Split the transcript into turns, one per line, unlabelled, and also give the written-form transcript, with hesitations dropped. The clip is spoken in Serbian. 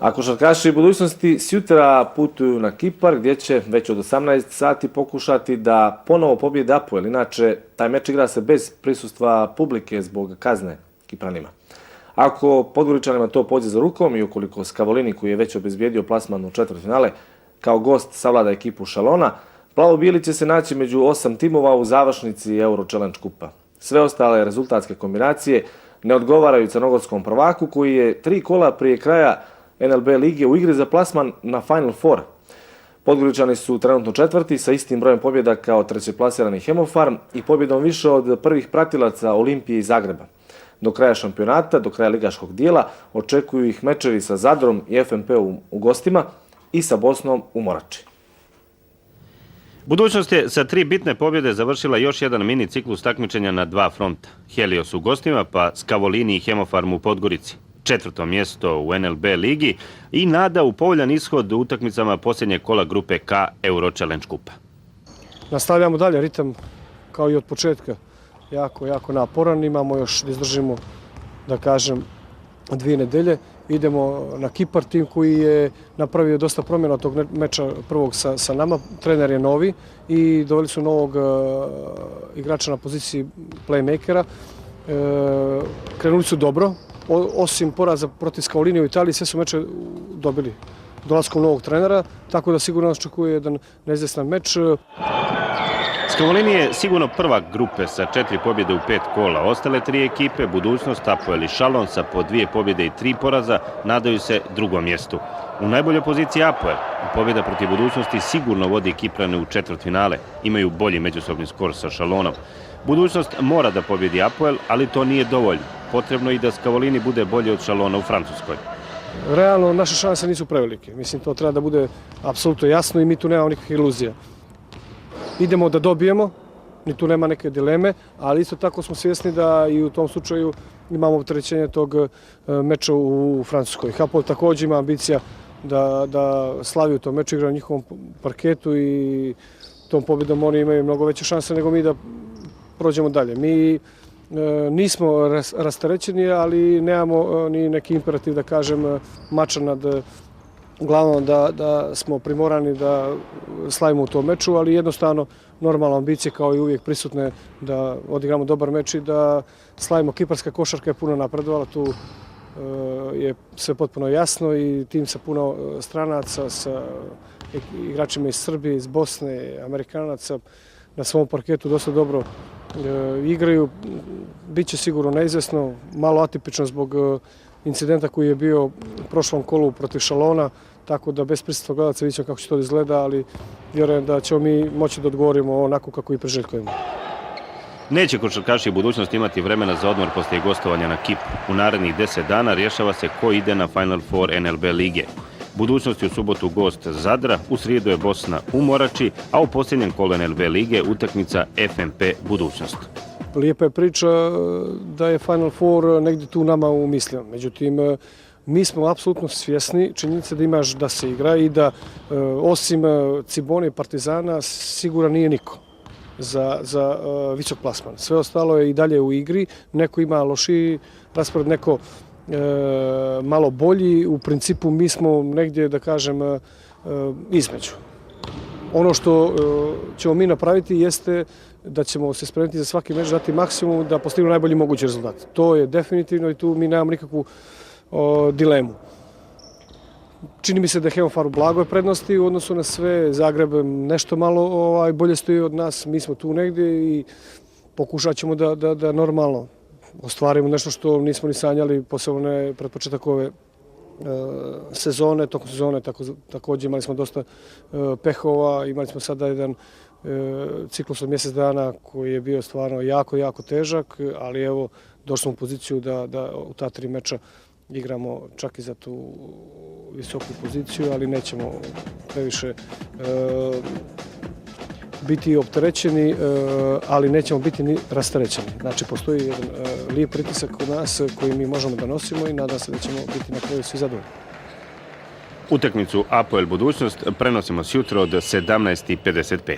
A košarkaši budućnosti sjutra putuju na Kipar gdje će već od 18 sati pokušati da ponovo pobjede Apoel. Inače, taj meč igra se bez prisustva publike zbog kazne Kipranima. Ako Podgoričanima to pođe za rukom i ukoliko Scavolini, koji je već obezbijedio plasman u četvrtfinale, kao gost savlada ekipu Šalona, plavo-bijeli će se naći među 8 timova u završnici Euro Challenge kupa. Sve ostale rezultatske kombinacije ne odgovaraju crnogorskom prvaku koji je 3 kola prije kraja NLB lige u igri za plasman na Final Four. Podgoričani su trenutno četvrti sa istim brojem pobjeda kao trećeplasirani Hemofarm i pobjedom više od prvih pratilaca Olimpije i Zagreba. Do kraja šampionata, do kraja ligaškog dijela, očekuju ih mečevi sa Zadrom i FNP u gostima i sa Bosnom u Morači.
Budućnost je sa 3 bitne pobjede završila još jedan mini ciklus takmičenja na 2 fronta. Helios u gostima, pa Scavolini i Hemofarm u Podgorici. 4. mjesto u NLB ligi i nada u povoljan ishod u utakmicama posljednjeg kola grupe K Euro Challenge kupa.
Nastavljamo dalje, ritam kao i od početka jako naporan. Imamo još da izdržimo, da kažem, 2 nedelje. Idemo na Kipar, tim koji je napravio dosta promjena od tog meča prvog sa nama. Trener je novi i doveli su novog igrača na poziciji playmakera. Krenuli su dobro, osim poraza protiv Scavolini u Italiji, sve su meče dobili dolaskom novog trenera, tako da sigurno nas očekuje jedan neizvjestan meč.
Scavolini je sigurno prvak grupe sa 4 pobjede u 5 kola. Ostale 3 ekipe, Budućnost, Apoel i Šalon sa po 2 pobjede i 3 poraza, nadaju se drugom mjestu. U najboljoj poziciji Apoel. Pobjeda protiv Budućnosti sigurno vodi Kiprane u četvrtfinale. Imaju bolji međusobni skor sa Šalonom. Budućnost mora da pobjedi Apoel, ali to nije dovoljno. Potrebno i da Scavolini bude bolji od Šalona u Francuskoj.
Realno, naše šanse nisu prevelike. Mislim, to treba da bude apsolutno jasno i mi tu nemamo nikakvih iluzija. Idemo da dobijemo, ni tu nema neke dileme, ali isto tako smo svjesni da i u tom slučaju imamo opterećenje tog meča u Francuskoj. Apoel također ima ambicija da slavi u tom meču, igra na njihovom parketu i tom pobjedom oni imaju mnogo veće šanse nego mi da prođemo dalje. Mi nismo rasterećeni, ali nemamo ni neki imperativ, da kažem, mača nad glavom da smo primorani da slavimo u tom meču, ali jednostavno normalna ambicija kao i uvijek prisutne da odigramo dobar meč i da slavimo. Kiparska košarka je puno napredovala, tu je sve potpuno jasno i tim sa puno stranaca, sa igračima iz Srbije, iz Bosne, Amerikanaca na svom parketu dosta dobro igraju. Biće sigurno neizvjesno, malo atipično zbog incidenta koji je bio u prošlom kolu protiv Šalona, tako da bez prisustva gledaca vidjet ćemo kako će to izgleda, ali vjerujem da ćemo mi moći da odgovorimo onako kako i priželjkujemo.
Neće košarkaši Budućnosti imati vremena za odmor poslije gostovanja na Kipru. U narednih 10 dana rješava se ko ide na Final Four NLB lige. Budućnost je u subotu gost Zadra, u srijedu je Bosna u Morači, a u posljednjem kolu NLB lige utakmica FNP Budućnost.
Lijepa je priča da je Final Four negdje tu nama u mislima. Međutim, mi smo apsolutno svjesni činjenice da imaš da se igra i da osim Cibone i Partizana sigurno nije niko za visok plasman. Sve ostalo je i dalje u igri. Neko ima lošiji raspored, neko malo bolji. U principu mi smo negdje, da kažem, između. Ono što ćemo mi napraviti jeste da ćemo se spremiti za svaki meč, dati maksimum da postignemo najbolji mogući rezultat. To je definitivno i tu mi nemamo nikakvu dilemu. Čini mi se da je Hemofarm u blagoj prednosti u odnosu na sve. Zagreb nešto malo bolje stoji od nas. Mi smo tu negdje i pokušat ćemo da normalno ostvarimo nešto što nismo ni sanjali, posebno ne pred početak ove sezone. Tokom sezone također imali smo dosta pehova, imali smo sada jedan ciklus od mjesec dana koji je bio stvarno jako težak, ali evo došli smo u poziciju da u ta 3 meča igramo čak i za tu visoku poziciju, ali nećemo previše biti opterećeni, ali nećemo biti ni rasterećeni. Znači, postoji jedan lijep pritisak kod nas koji mi možemo da nosimo i nadam se da ćemo biti na kraju svi zadovoljni.
Utakmicu Apoel Budućnost prenosimo sjutra od 17:55.